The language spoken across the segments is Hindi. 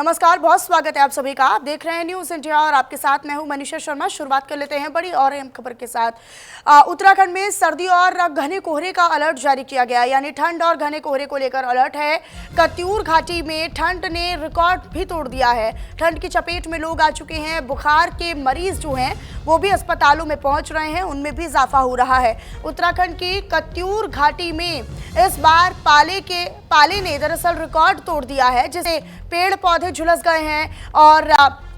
नमस्कार, बहुत स्वागत है आप सभी का। आप देख रहे हैं न्यूज़ इंडिया और आपके साथ मैं हूं मनीषा शर्मा। शुरुआत कर लेते हैं बड़ी और अहम खबर के साथ। उत्तराखंड में सर्दी और घने कोहरे का अलर्ट जारी किया गया है, यानी ठंड और घने कोहरे को लेकर अलर्ट है। कत्यूर घाटी में ठंड ने रिकॉर्ड भी तोड़ दिया है। ठंड की चपेट में लोग आ चुके हैं। बुखार के मरीज जो हैं वो भी अस्पतालों में पहुंच रहे हैं, उनमें भी इजाफा हो रहा है। उत्तराखंड की कत्यूर घाटी में इस बार पाले ने दरअसल रिकॉर्ड तोड़ दिया है, जिसे पेड़ पौधे झुलस गए हैं और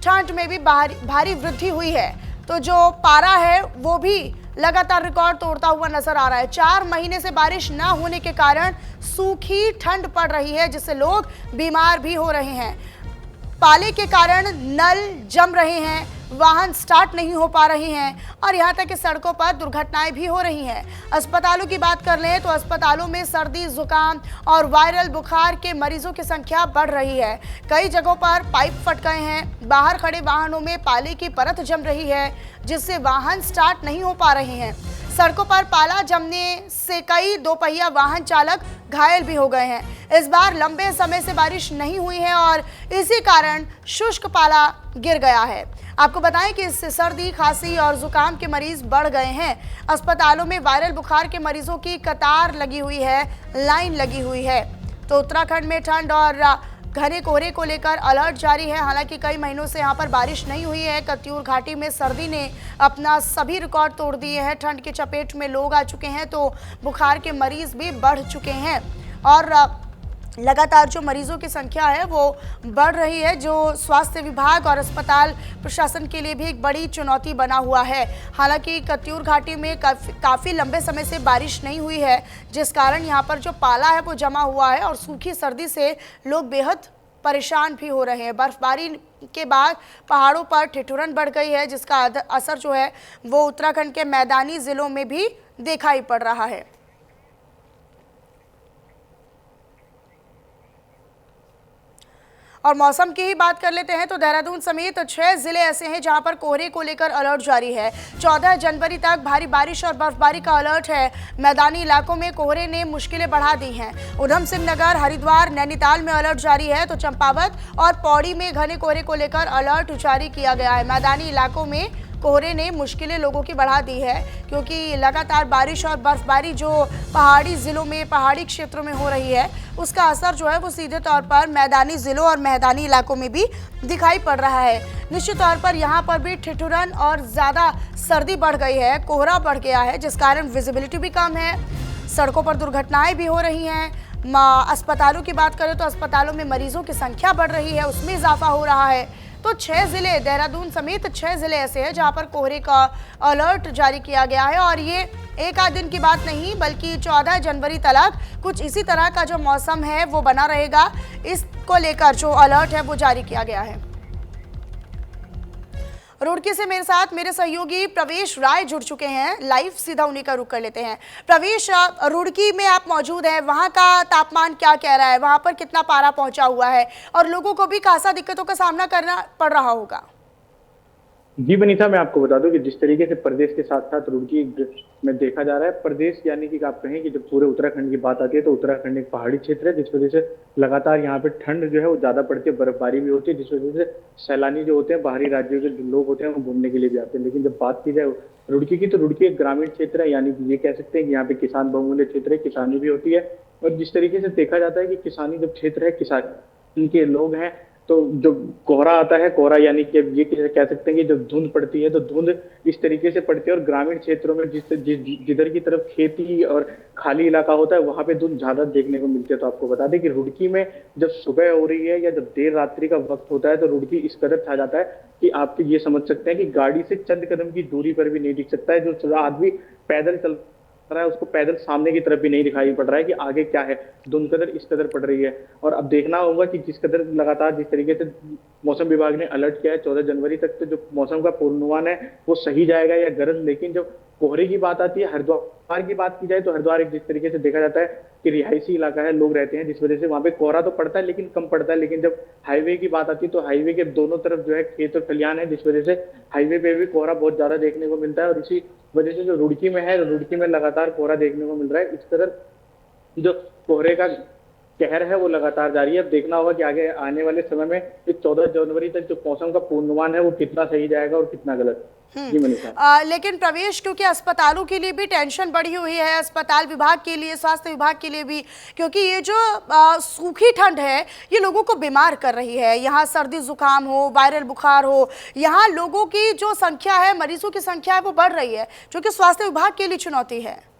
ठंड में भी भारी वृद्धि हुई है। तो जो पारा है वो भी लगातार रिकॉर्ड तोड़ता हुआ नजर आ रहा है। 4 महीने से बारिश न होने के कारण सूखी ठंड पड़ रही है, जिससे लोग बीमार भी हो रहे हैं। पाले के कारण नल जम रहे हैं, वाहन स्टार्ट नहीं हो पा रहे हैं और यहाँ तक कि सड़कों पर दुर्घटनाएं भी हो रही हैं। अस्पतालों की बात कर लें तो अस्पतालों में सर्दी, जुकाम और वायरल बुखार के मरीजों की संख्या बढ़ रही है। कई जगहों पर पाइप फट गए हैं। बाहर खड़े वाहनों में पाले की परत जम रही है, जिससे वाहन स्टार्ट नहीं हो पा रहे हैं। सड़कों पर पाला जमने से कई दोपहिया वाहन चालक घायल भी हो गए हैं। इस बार लंबे समय से बारिश नहीं हुई है और इसी कारण शुष्क पाला गिर गया है। आपको बताएं कि इससे सर्दी, खांसी और जुकाम के मरीज बढ़ गए हैं। अस्पतालों में वायरल बुखार के मरीजों की कतार लगी हुई है, लाइन लगी हुई है। तो उत्तराखंड में ठंड और घने कोहरे को लेकर अलर्ट जारी है। हालांकि कई महीनों से यहाँ पर बारिश नहीं हुई है। कत्यूर घाटी में सर्दी ने अपना सभी रिकॉर्ड तोड़ दिए हैं। ठंड की चपेट में लोग आ चुके हैं, तो बुखार के मरीज भी बढ़ चुके हैं और लगातार जो मरीजों की संख्या है वो बढ़ रही है, जो स्वास्थ्य विभाग और अस्पताल प्रशासन के लिए भी एक बड़ी चुनौती बना हुआ है। हालांकि कत्यूर घाटी में काफ़ी लंबे समय से बारिश नहीं हुई है, जिस कारण यहाँ पर जो पाला है वो जमा हुआ है और सूखी सर्दी से लोग बेहद परेशान भी हो रहे हैं। बर्फबारी के बाद पहाड़ों पर ठिठुरन बढ़ गई है, जिसका असर जो है वो उत्तराखंड के मैदानी जिलों में भी दिखाई पड़ रहा है। और मौसम की ही बात कर लेते हैं तो देहरादून समेत 6 जिले ऐसे हैं जहां पर कोहरे को लेकर अलर्ट जारी है। 14 जनवरी तक भारी बारिश और बर्फबारी का अलर्ट है। मैदानी इलाकों में कोहरे ने मुश्किलें बढ़ा दी हैं। उधम सिंह नगर, हरिद्वार, नैनीताल में अलर्ट जारी है, तो चंपावत और पौड़ी में घने कोहरे को लेकर अलर्ट जारी किया गया है। मैदानी इलाकों में कोहरे ने मुश्किलें लोगों की बढ़ा दी है, क्योंकि लगातार बारिश और बर्फबारी जो पहाड़ी जिलों में, पहाड़ी क्षेत्रों में हो रही है, उसका असर जो है वो सीधे तौर पर मैदानी जिलों और मैदानी इलाकों में भी दिखाई पड़ रहा है। निश्चित तौर पर यहाँ पर भी ठिठुरन और ज़्यादा सर्दी बढ़ गई है, कोहरा बढ़ गया है, जिस कारण विजिबिलिटी भी कम है। सड़कों पर दुर्घटनाएं भी हो रही हैं। अस्पतालों की बात करें तो अस्पतालों में मरीजों की संख्या बढ़ रही है, उसमें इजाफा हो रहा है। तो 6 जिले, देहरादून समेत 6 जिले ऐसे हैं जहां पर कोहरे का अलर्ट जारी किया गया है और ये एक आध दिन की बात नहीं, बल्कि 14 जनवरी तक कुछ इसी तरह का जो मौसम है वो बना रहेगा। इसको लेकर जो अलर्ट है वो जारी किया गया है। रुड़की से मेरे साथ मेरे सहयोगी प्रवेश राय जुड़ चुके हैं। लाइव सीधा उन्हीं का रुख कर लेते हैं। प्रवेश, रुड़की में आप मौजूद हैं, वहां का तापमान क्या कह रहा है, वहां पर कितना पारा पहुंचा हुआ है और लोगों को भी खासा दिक्कतों का सामना करना पड़ रहा होगा? जी वनीता, मैं आपको बता दूं कि जिस तरीके से प्रदेश के साथ साथ रुड़की में देखा जा रहा है, प्रदेश यानी कि आप कहें कि जब पूरे उत्तराखंड की बात आती है तो उत्तराखंड एक पहाड़ी क्षेत्र है, जिस वजह से लगातार यहाँ पे ठंड जो है वो ज्यादा पड़ती है, बर्फबारी भी होती है, जिस वजह से सैलानी जो होते हैं, बाहरी राज्यों के जो लोग होते हैं वो घूमने के लिए भी आते हैं। लेकिन जब बात की जाए रुड़की की, तो रुड़की एक ग्रामीण क्षेत्र है, यानी कि ये कह सकते हैं कि यहाँ पे किसान बहुमूल्य क्षेत्र है, किसानी भी होती है। और जिस तरीके से देखा जाता है कि किसानी जब क्षेत्र है, किसान के लोग हैं, तो जो कोहरा आता है, कोहरा यानी कि ये कह सकते हैं कि जब धुंध पड़ती है तो धुंध इस तरीके से पड़ती है और ग्रामीण क्षेत्रों में जिधर की तरफ खेती और खाली इलाका होता है वहां पे धुंध ज्यादा देखने को मिलती है। तो आपको बता दें कि रुड़की में जब सुबह हो रही है या जब देर रात्रि का वक्त होता है तो रुड़की इस कदर छा जाता है कि आप ये समझ सकते हैं कि गाड़ी से चंद कदम की दूरी पर भी नहीं दिख सकता है। जो आदमी पैदल चल रहा है उसको पैदल सामने की तरफ भी नहीं दिखाई पड़ रहा है कि आगे क्या है। धुंध कदर इस कदर पड़ रही है और अब देखना होगा कि जिस कदर लगातार जिस तरीके से मौसम विभाग ने अलर्ट किया है 14 जनवरी तक, तो जो मौसम का पूर्वानुमान है वो सही जाएगा या गलत। लेकिन जब कोहरे की बात आती है, हरिद्वार की बात की जाए तो हरिद्वार एक जिस तरीके से देखा जाता है कि रिहायशी इलाका है, लोग रहते हैं, जिस वजह से वहां पे कोहरा तो पड़ता है लेकिन कम पड़ता है। लेकिन जब हाईवे की बात आती है तो हाईवे के दोनों तरफ जो है खेत और खलियान है, जिस वजह से हाईवे पे भी कोहरा बहुत ज्यादा देखने को मिलता है। और इसी वजह से जो रुड़की में है, रुड़की में लगातार कोहरा देखने को मिल रहा है। इस तरह जो कोहरे का कहर है वो लगातार जारी है। अब देखना होगा कि आगे आने वाले समय में इस 14 जनवरी तक जो मौसम का पूर्वानुमान है वो कितना सही जाएगा और कितना गलत। जी मनीषा। लेकिन प्रवेश, क्योंकि अस्पतालों के लिए भी टेंशन बढ़ी हुई है, अस्पताल विभाग के लिए, स्वास्थ्य विभाग के लिए भी, क्योंकि ये जो सूखी ठंड है ये लोगों को बीमार कर रही है। यहाँ सर्दी जुकाम हो, वायरल बुखार हो, यहाँ लोगों की जो संख्या है, मरीजों की संख्या है वो बढ़ रही है, जो कि स्वास्थ्य विभाग के लिए चुनौती है।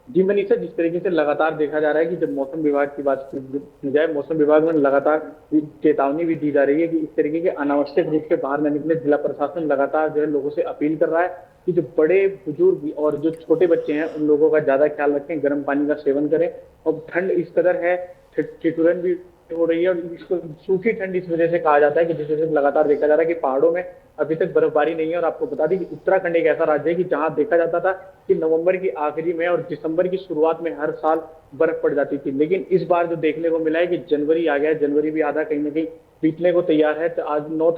जी मनीषा, जिस तरीके से लगातार देखा जा रहा है कि जब मौसम विभाग की बात की जाए, मौसम विभाग में लगातार चेतावनी भी दी जा रही है कि इस तरीके के अनावश्यक रूप से बाहर न निकले। जिला प्रशासन लगातार जो है लोगों से अपील कर रहा है कि जो बड़े बुजुर्ग और जो छोटे बच्चे हैं उन लोगों का ज्यादा ख्याल रखें, गर्म पानी का सेवन करें। और ठंड इस कदर है, ठिठुरन भी हो रही है, और इसको सूखी ठंड इस वजह से कहा जाता है कि जिस वजह से लगातार देखा जा रहा है कि पहाड़ों में अभी तक बर्फबारी नहीं है। और आपको बता दें कि उत्तराखंड एक ऐसा राज्य है कि जहां देखा जाता था कि नवंबर की आखिरी में और दिसंबर की शुरुआत में हर साल बर्फ पड़ जाती थी, लेकिन इस बार जो देखने को मिला है कि जनवरी आ गया है, जनवरी भी आधा कहीं ना कहीं बीतने को तैयार है। तो आज 9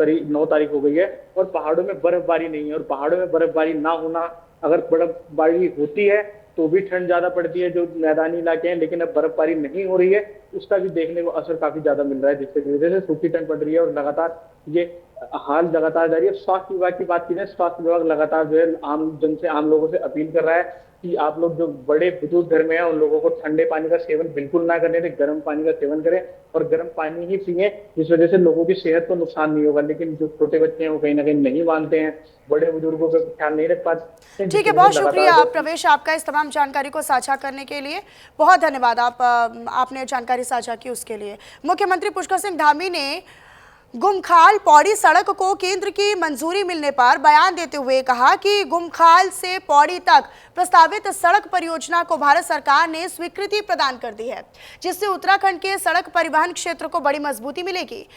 तारीख हो गई है और पहाड़ों में बर्फबारी नहीं है। और पहाड़ों में बर्फबारी ना होना, अगर बर्फबारी होती है तो भी ठंड ज्यादा पड़ती है जो मैदानी इलाके हैं, लेकिन अब बर्फबारी नहीं हो रही है उसका भी देखने को असर काफी ज्यादा मिल रहा है, जिसकी वजह से सूखी ठंड पड़ रही है और लगातार ये हाल लगातार जारी है। स्वास्थ्य विभाग की बात की जाए, स्वास्थ्य विभाग लगातार जो है आम जन से, आम लोगों से अपील कर रहा है कि आप लोग जो बड़े बुजुर्ग घर में हैं उन लोगों को ठंडे पानी का सेवन बिल्कुल ना करने दें, गर्म पानी का सेवन करें और गर्म पानी ही पिए, जिस वजह से लोगों की सेहत को नुकसान नहीं होगा। लेकिन जो छोटे बच्चे हैं वो कहीं ना कहीं नहीं मानते हैं, बड़े बुजुर्गों का ख्याल नहीं रख पाते। ठीक है, बहुत शुक्रिया प्रवेश आपका इस तमाम जानकारी को साझा करने के लिए। बहुत धन्यवाद, आपने जानकारी साझा की उसके लिए। मुख्यमंत्री पुष्कर सिंह धामी ने गुमखाल पौड़ी सड़क को केंद्र की मंजूरी मिलने पर बयान देते हुए कहा कि गुमखाल से पौड़ी तक प्रस्तावित सड़क परियोजना को भारत सरकार ने स्वीकृति प्रदान कर दी है, जिससे उत्तराखंड के सड़क परिवहन क्षेत्र को बड़ी मजबूती मिलेगी।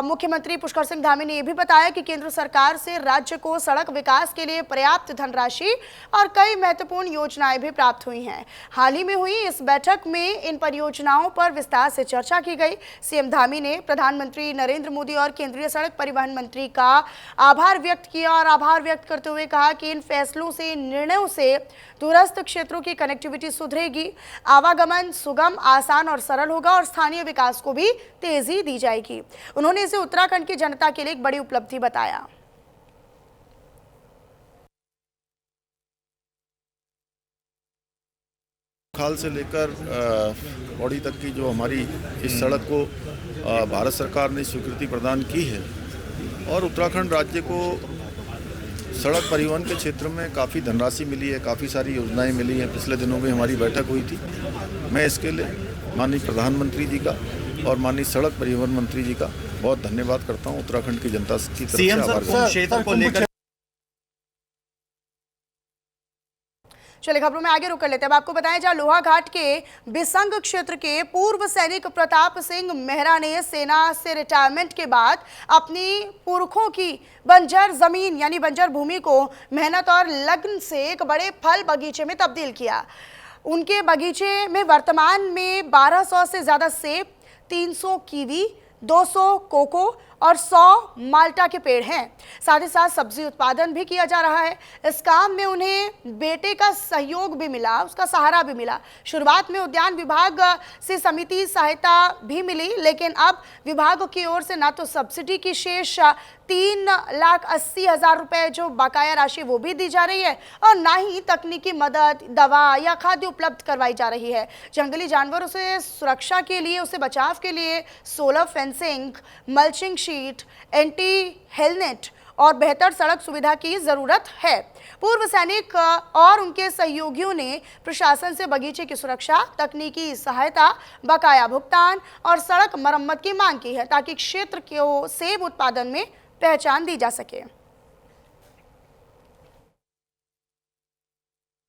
मुख्यमंत्री पुष्कर सिंह धामी ने यह भी बताया कि केंद्र सरकार से राज्य को सड़क विकास के लिए पर्याप्त धनराशि और कई महत्वपूर्ण योजनाएं भी प्राप्त हुई हैं। हाल ही में हुई इस बैठक में इन परियोजनाओं पर विस्तार से चर्चा की गई। सीएम धामी ने प्रधानमंत्री नरेंद्र मोदी और केंद्रीय सड़क परिवहन मंत्री का आभार व्यक्त किया और आभार व्यक्त करते हुए कहा कि इन फैसलों से, निर्णयों से दूरस्थ क्षेत्रों की कनेक्टिविटी सुधरेगी, आवागमन सुगम, आसान और सरल होगा और स्थानीय विकास को भी तेजी दी जाएगी। उन्होंने इसे उत्तराखंड की जनता के लिए एक बड़ी उपलब्धि बताया। खाल से लेकर पौड़ी तक की जो हमारी इस सड़क को भारत सरकार ने स्वीकृति प्रदान की है और उत्तराखंड राज्य को सड़क परिवहन के क्षेत्र में काफ़ी धनराशि मिली है, काफ़ी सारी योजनाएं मिली हैं। पिछले दिनों में हमारी बैठक हुई थी। मैं इसके लिए माननीय प्रधानमंत्री जी का और माननीय सड़क परिवहन मंत्री जी का बहुत धन्यवाद करता हूं। उत्तराखंड की जनता की तरफ से आभार क्षेत्र को लेकर। चलिए खबरों में आगे रुक कर लेते हैं। अब आपको बताएं, जहां लोहाघाट के बिसंग क्षेत्र के पूर्व सैनिक प्रताप सिंह मेहरा ने सेना से रिटायरमेंट के बाद अपनी पुरखों की बंजर जमीन यानी बंजर भूमि को मेहनत और लगन से एक बड़े फल बगीचे में तब्दील किया। उनके बगीचे में वर्तमान में 1200 से ज़्यादा सेब, 300 कीवी, 200 कोको और 100 माल्टा के पेड़ हैं। साथ ही साथ सब्जी उत्पादन भी किया जा रहा है। इस काम में उन्हें बेटे का सहयोग भी मिला, उसका सहारा भी मिला। शुरुआत में उद्यान विभाग से समिति सहायता भी मिली, लेकिन अब विभाग की ओर से ना तो सब्सिडी की शेष 3,80,000 रुपए जो बकाया राशि वो भी दी जा रही है और ना ही तकनीकी मदद, दवा या खाद्य उपलब्ध करवाई जा रही है। जंगली जानवरों से सुरक्षा के लिए, उसे बचाव के लिए solar fencing, mulching sheet, anti hail net और बेहतर सड़क सुविधा की जरूरत है। पूर्व सैनिक और उनके सहयोगियों ने प्रशासन से बगीचे की सुरक्षा, तकनीकी सहायता, बकाया भुगतान और सड़क मरम्मत की मांग की है, ताकि क्षेत्र को सेब उत्पादन में पहचान दी जा सके।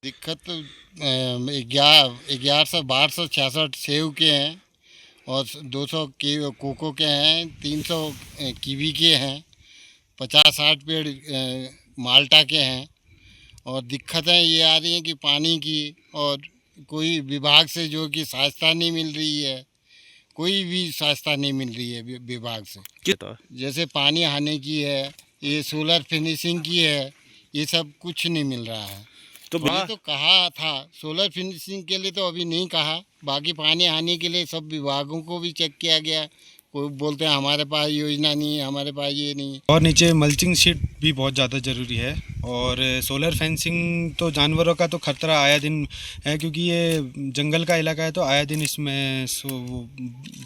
दिक्कत 11,1266 सेव के हैं और 200 कोको के हैं, 300 कीवी के हैं, 50-60 पेड़ माल्टा के हैं। और दिक्कतें ये आ रही हैं कि पानी की, और कोई विभाग से जो कि सहायता नहीं मिल रही है, कोई भी सहायता नहीं मिल रही है विभाग से। जैसे पानी आने की है, ये सोलर फिनिशिंग की है, ये सब कुछ नहीं मिल रहा है। तो ये तो कहा था, सोलर फिनिशिंग के लिए तो अभी नहीं कहा, बाकी पानी आने के लिए सब विभागों को भी चेक किया गया। कोई बोलते हैं हमारे पास योजना नहीं है, हमारे पास ये नहीं है। और नीचे मल्चिंग शीट भी बहुत ज़्यादा ज़रूरी है। और सोलर फेंसिंग तो जानवरों का तो खतरा आया दिन है, क्योंकि ये जंगल का इलाका है, तो आया दिन इसमें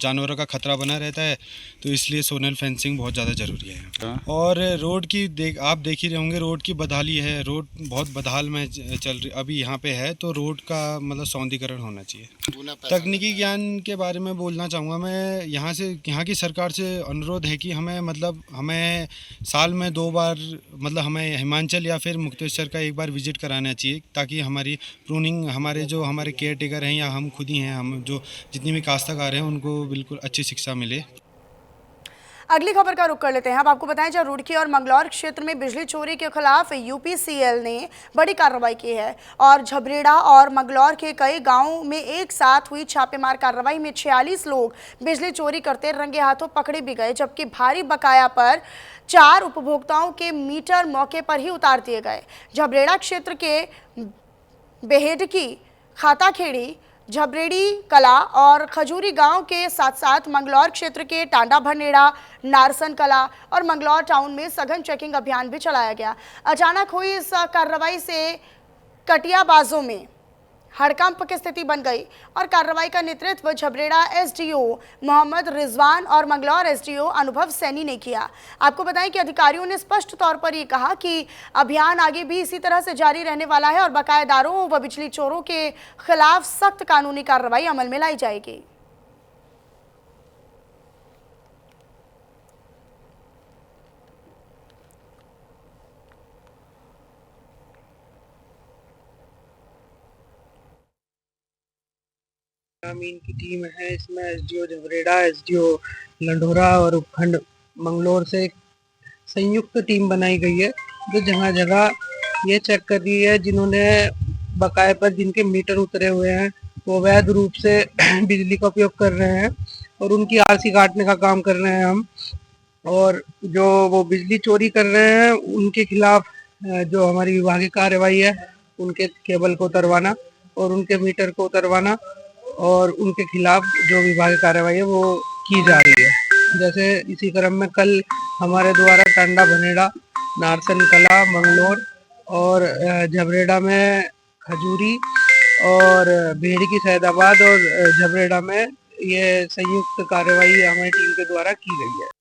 जानवरों का खतरा बना रहता है, तो इसलिए सोलर फेंसिंग बहुत ज़्यादा ज़रूरी है। और रोड की आप देख ही रहे होंगे, रोड की बदहाली है, रोड बहुत बदहाल में चल रही अभी यहाँ पे है, तो रोड का मतलब सौंदर्यीकरण होना चाहिए। तकनीकी ज्ञान के बारे में बोलना चाहूँगा मैं, यहाँ की सरकार से अनुरोध है कि हमें साल में 2 बार मतलब हमें हिमाचल या फिर मुक्तेश्वर का एक बार विजिट कराना चाहिए, ताकि हमारी प्रूनिंग हमारे केयर टेकर हैं या हम खुद ही हैं, हम जो जितनी भी काश्तकार हैं उनको बिल्कुल अच्छी शिक्षा मिले। अगली खबर का रुख कर लेते हैं। अब आपको बताएं, जहां रुड़की और मंगलौर क्षेत्र में बिजली चोरी के खिलाफ यूपीसीएल ने बड़ी कार्रवाई की है और झबरेड़ा और मंगलौर के कई गांवों में एक साथ हुई छापेमार कार्रवाई में 46 लोग बिजली चोरी करते रंगे हाथों पकड़े भी गए, जबकि भारी बकाया पर 4 उपभोक्ताओं के मीटर मौके पर ही उतार दिए गए। झबरेड़ा क्षेत्र के बेहेडकी, खाताखेड़ी, झबरेड़ी कला और खजूरी गांव के साथ साथ मंगलौर क्षेत्र के टांडा भनेड़ा, नारसन कला और मंगलौर टाउन में सघन चेकिंग अभियान भी चलाया गया। अचानक हुई इस कार्रवाई से कटियाबाजों में हड़कंप की स्थिति बन गई और कार्रवाई का नेतृत्व झबरेड़ा एसडीओ मोहम्मद रिजवान और मंगलौर एसडीओ अनुभव सैनी ने किया। आपको बताएं कि अधिकारियों ने स्पष्ट तौर पर ये कहा कि अभियान आगे भी इसी तरह से जारी रहने वाला है और बकायेदारों व बिजली चोरों के खिलाफ सख्त कानूनी कार्रवाई अमल में लाई जाएगी। ग्रामीण की टीम है, इसमें एसडीओ झबरेड़ा, एसडीओ लंढोरा और उपखंड मंगलौर से एक संयुक्त टीम बनाई गई है, जो जगह जगह ये चेक कर रही है जिन्होंने बकाये पर जिनके मीटर उतरे हुए हैं वो अवैध रूप से बिजली का उपयोग कर रहे हैं और उनकी आरसी काटने का काम कर रहे हैं हम। और जो वो बिजली चोरी कर रहे हैं उनके खिलाफ जो हमारी विभागीय कार्रवाई है, उनके केबल को उतरवाना और उनके मीटर को उतरवाना और उनके खिलाफ जो विभागीय कार्रवाई है वो की जा रही है। जैसे इसी क्रम में कल हमारे द्वारा टांडा भनेड़ा, नारसन कला, मंगलौर और झबरेड़ा में खजूरी और भेड़ी की सैदाबाद और झबरेड़ा में ये संयुक्त कार्रवाई हमारी टीम के द्वारा की गई है।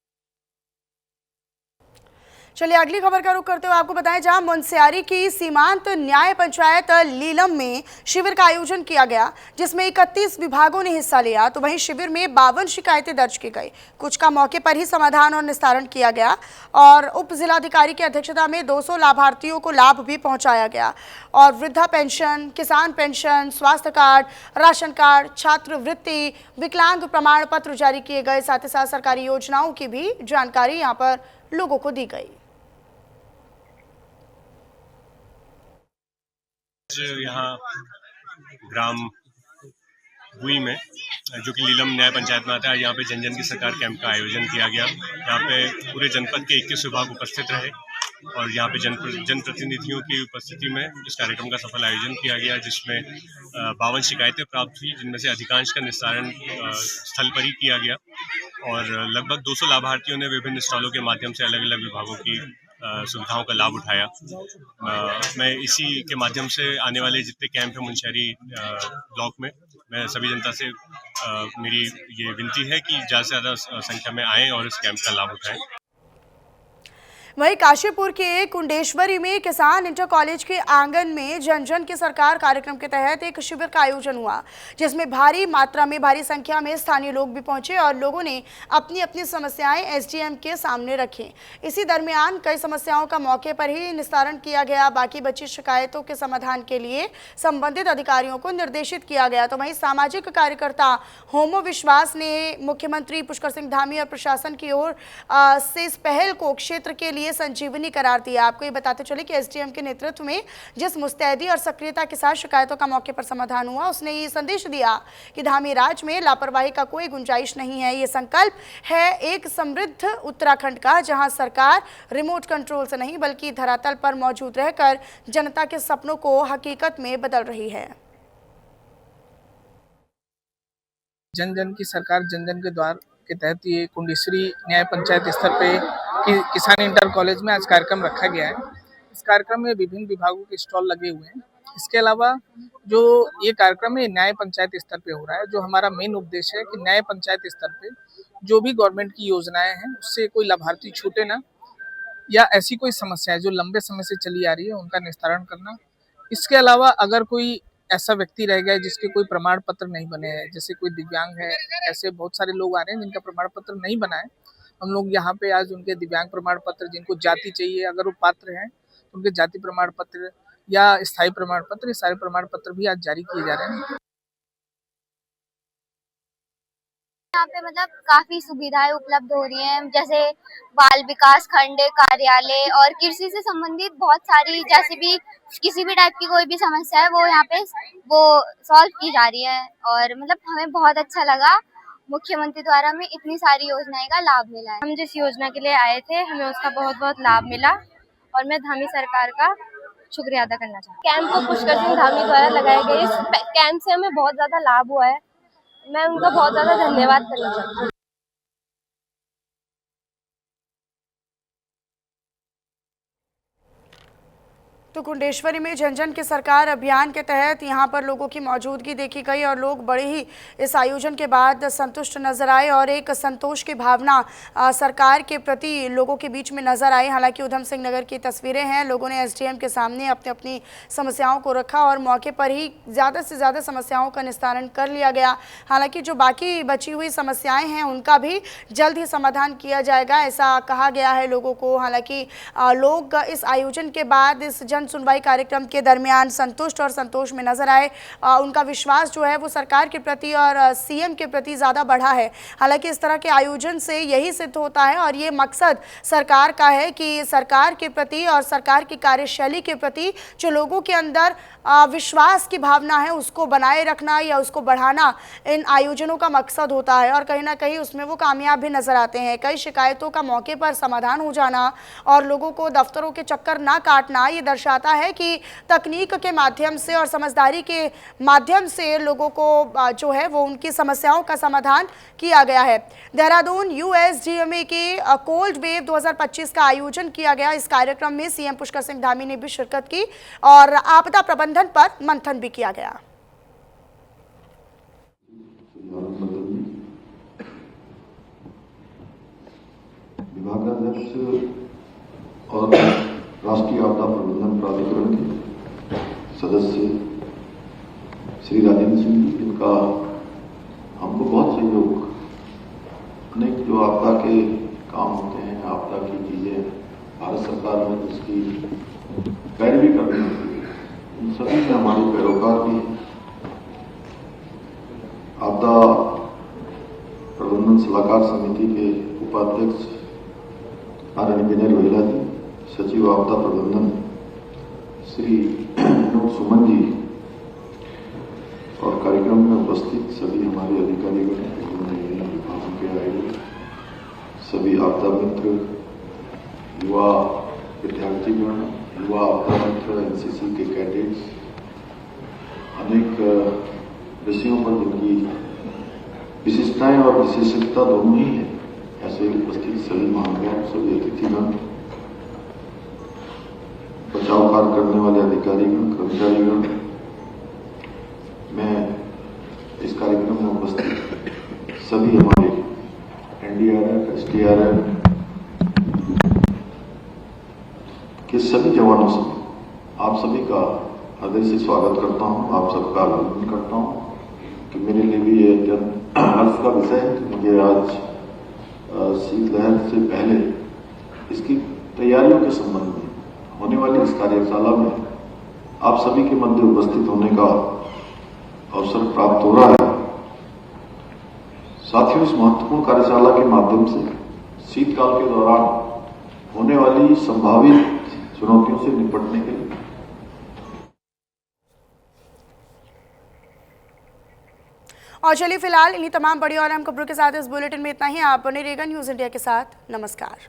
चलिए अगली खबर का रुख करते हुए आपको बताएं, जहां मुनस्यारी की सीमांत न्याय पंचायत लीलम में शिविर का आयोजन किया गया, जिसमें 31 विभागों ने हिस्सा लिया, तो वहीं शिविर में 52 शिकायतें दर्ज की गई। कुछ का मौके पर ही समाधान और निस्तारण किया गया और उप जिलाधिकारी की अध्यक्षता में 200 लाभार्थियों को लाभ भी पहुंचाया गया और वृद्धा पेंशन, किसान पेंशन, स्वास्थ्य कार्ड, राशन कार्ड, छात्रवृत्ति, विकलांग प्रमाण पत्र जारी किए गए। साथ ही साथ सरकारी योजनाओं की भी जानकारी यहाँ पर लोगों को दी गई। यहाँ ग्राम हुई में, जो कि लीलम न्याय पंचायत में आता है, यहाँ पे जन जन की सरकार कैंप का आयोजन किया गया। यहाँ पे पूरे जनपद के 21 विभाग उपस्थित रहे और यहाँ पे जनप्रतिनिधियों की उपस्थिति में इस कार्यक्रम का सफल आयोजन किया गया, जिसमें 52 शिकायतें प्राप्त हुई, जिनमें से अधिकांश का निस्तारण स्थल पर ही किया गया और लगभग 200 लाभार्थियों ने विभिन्न स्टॉलों के माध्यम से अलग अलग विभागों की सुविधाओं का लाभ उठाया। मैं इसी के माध्यम से आने वाले जितने कैंप हैं मुनस्यारी ब्लॉक में, मैं सभी जनता से मेरी ये विनती है कि ज़्यादा से ज़्यादा संख्या में आएँ और इस कैंप का लाभ उठाएं। वहीं काशीपुर के कुंडेश्वरी में किसान इंटर कॉलेज के आंगन में जन जन की सरकार कार्यक्रम के तहत एक शिविर का आयोजन हुआ, जिसमें भारी संख्या में स्थानीय लोग भी पहुंचे और लोगों ने अपनी अपनी समस्याएं एसडीएम के सामने रखी। इसी दरमियान कई समस्याओं का मौके पर ही निस्तारण किया गया। बाकी बची शिकायतों के समाधान के लिए संबंधित अधिकारियों को निर्देशित किया गया। तो वहीं सामाजिक कार्यकर्ता होमो विश्वास ने मुख्यमंत्री पुष्कर सिंह धामी और प्रशासन की ओर से इस पहल को क्षेत्र के लिए लिए संजीवनी करार दिया। आपको ये बताते चले कि एसडीएम के नेतृत्व में जिस मुस्तैदी और सक्रियता के साथ शिकायतों का मौके पर समाधान हुआ, उसने ये संदेश दिया कि धामी राज में लापरवाही का कोई गुंजाइश नहीं है। ये संकल्प है एक समृद्ध उत्तराखंड का, जहां सरकार रिमोट कंट्रोल से नहीं बल्कि धरातल पर मौजूद रहकर जनता के सपनों को हकीकत में बदल रही है। जन जन की सरकार जन जन के द्वार के तहत ये कुंडेश्वरी न्याय पंचायत स्तर पे किसान इंटर कॉलेज में आज कार्यक्रम रखा गया है। इस कार्यक्रम में विभिन्न विभागों के स्टॉल लगे हुए हैं। इसके अलावा जो ये कार्यक्रम है न्याय पंचायत स्तर पे हो रहा है। जो हमारा मेन उद्देश्य है कि न्याय पंचायत स्तर पे जो भी गवर्नमेंट की योजनाएं हैं उससे कोई लाभार्थी छूटे ना, या ऐसी कोई समस्या है जो लंबे समय से चली आ रही है उनका निस्तारण करना। इसके अलावा अगर कोई ऐसा व्यक्ति रह गया जिसके कोई प्रमाण पत्र नहीं बने हैं, जैसे कोई दिव्यांग है, ऐसे बहुत सारे लोग आ रहे हैं जिनका प्रमाण पत्र नहीं बना है। हम लोग यहाँ पे आज उनके दिव्यांग प्रमाण पत्र, जिनको जाति चाहिए, अगर वो पात्र हैं तो उनके जाति प्रमाण पत्र या स्थायी प्रमाण पत्र, ये सारे प्रमाण पत्र भी आज जारी किए जा रहे हैं। यहाँ पे मतलब काफी सुविधाएं उपलब्ध हो रही हैं, जैसे बाल विकास खंड, कार्यालय और कृषि से संबंधित बहुत सारी, जैसे भी किसी भी टाइप की कोई भी समस्या है वो यहाँ पे वो सॉल्व की जा रही है। और मतलब हमें बहुत अच्छा लगा, मुख्यमंत्री द्वारा हमें इतनी सारी योजनाएं का लाभ मिला है। हम जिस योजना के लिए आए थे हमें उसका बहुत बहुत लाभ मिला और मैं धामी सरकार का शुक्रिया अदा करना चाहती हूँ। कैंप को पुष्कर सिंह धामी द्वारा लगाए गए इस कैंप से हमें बहुत ज्यादा लाभ हुआ है। मैं उनका बहुत ज्यादा धन्यवाद करना चाहती हूँ। तो कुंडेश्वरी में जन जन की सरकार अभियान के तहत यहाँ पर लोगों की मौजूदगी देखी गई और लोग बड़े ही इस आयोजन के बाद संतुष्ट नजर आए और एक संतोष की भावना सरकार के प्रति लोगों के बीच में नजर आई। हालांकि उधम सिंह नगर की तस्वीरें हैं, लोगों ने एसडीएम के सामने अपनी अपनी समस्याओं को रखा और मौके पर ही ज़्यादा से ज़्यादा समस्याओं का निस्तारण कर लिया गया। हालांकि जो बाकी बची हुई समस्याएँ हैं उनका भी जल्द ही समाधान किया जाएगा, ऐसा कहा गया है लोगों को। हालांकि लोग इस आयोजन के बाद इस सुनवाई कार्यक्रम के दरमियान संतुष्ट और संतोष में नजर आए। उनका विश्वास जो है वो सरकार के प्रति और सीएम के प्रति ज़्यादा बढ़ा है। हालांकि इस तरह के आयोजन से यही सिद्ध होता है और ये मकसद सरकार का है कि सरकार के प्रति और सरकार की कार्यशैली के प्रति जो लोगों के अंदर विश्वास की भावना है उसको बनाए रखना या उसको बढ़ाना इन आयोजनों का मकसद होता है और कहीं ना कहीं उसमें वो कामयाब भी नजर आते हैं। कई शिकायतों का मौके पर समाधान हो जाना और लोगों को दफ्तरों के चक्कर ना काटना, ये दर्शाता है कि तकनीक के माध्यम से और समझदारी के माध्यम से लोगों को जो है वो उनकी समस्याओं का समाधान किया गया है। देहरादून यूएसजीएमए के कोल्ड वेव 2025 का आयोजन किया गया। इस कार्यक्रम में सीएम पुष्कर सिंह धामी ने भी शिरकत की और आपदा प्रबंधन पर मंथन भी किया गया। विभागाध्यक्ष और राष्ट्रीय आपदा प्रबंधन प्राधिकरण के सदस्य श्री राजेंद्र सिंह जी, इनका हमको बहुत सहयोग, अनेक जो आपदा के काम होते हैं, आपदा की चीजें भारत सरकार में जिसकी पैरवी करनी होती है, उन सभी में हमारे पैरोकार भी हैं। आपदा प्रबंधन सलाहकार समिति के उपाध्यक्ष आदरणीय विनय रोहिला जी, सचिव आपदा प्रबंधन श्री सुमन जी और कार्यक्रम में उपस्थित सभी हमारे अधिकारीगण, विभागों के आए सभी आपदा मित्र, युवा विद्यार्थीगण, युवा आपदा मित्र, एनसीसी के कैडेट्स, अनेक विषयों पर जिनकी विशिष्टताएं और विशेषज्ञता दोनों ही है, ऐसे उपस्थित सभी महानुभाव, सभी अतिथिगण, बचाव कार्य करने वाले अधिकारीगण, कर्मचारीगण, मैं इस कार्यक्रम में उपस्थित सभी हमारे एनडीआरएफ, एसडीआरएफ के सभी जवानों से आप सभी का हृदय से स्वागत करता हूं, आप सबका अभिनंदन करता हूं कि मेरे लिए भी ये हर्ष का विषय है कि मुझे आज शीतलहर से पहले इसकी तैयारियों के संबंध में होने वाली इस कार्यशाला में आप सभी के मध्य उपस्थित होने का अवसर प्राप्त हो रहा है। साथियों, इस महत्वपूर्ण कार्यशाला के माध्यम से शीतकाल के दौरान होने वाली संभावित चुनौतियों से निपटने के लिए और चलिए फिलहाल इन्हीं तमाम बड़ी और अहम खबरों के साथ इस बुलेटिन में इतना ही। आप बने रहेगा न्यूज़ इंडिया के साथ। नमस्कार।